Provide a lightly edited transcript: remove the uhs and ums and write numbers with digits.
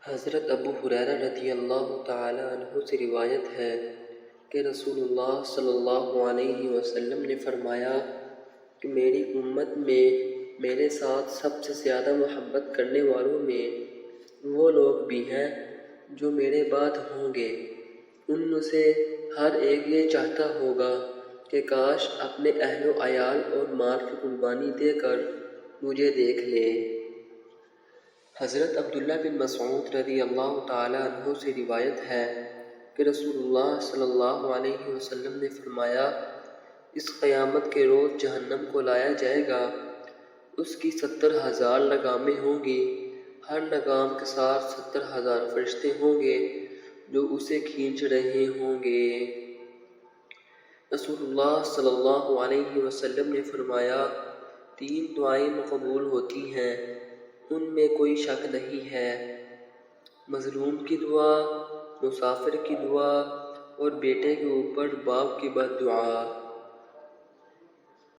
حضرت ابو ہریرہ رضی اللہ تعالی عنہ سے روایت ہے کہ رسول اللہ صلی اللہ علیہ وسلم نے فرمایا کہ میری امت میں میرے ساتھ سب سے زیادہ محبت کرنے والوں میں وہ لوگ بھی ہیں جو میرے بعد ہوں گے۔ ان میں سے ہر ایک یہ چاہتا ہوگا کہ کاش اپنے اہل و عیال اور مال کی قربانی دے کر مجھے دیکھ لے۔ حضرت عبداللہ بن مسعود رضی اللہ تعالی عنہ سے روایت ہے کہ رسول اللہ صلی اللہ علیہ وسلم نے فرمایا، اس قیامت کے روز جہنم کو لایا جائے گا، اس کی 70,000 لگامیں ہوں گی، ہر لگام کے ساتھ 70,000 فرشتے ہوں گے جو اسے کھینچ رہے ہوں گے۔ رسول اللہ صلی اللہ علیہ وسلم نے فرمایا، 3 دعائیں مقبول ہوتی ہیں، ان میں کوئی شک نہیں ہے، مظلوم کی دعا، مسافر کی دعا اور بیٹے کے اوپر باپ کی بد دعا۔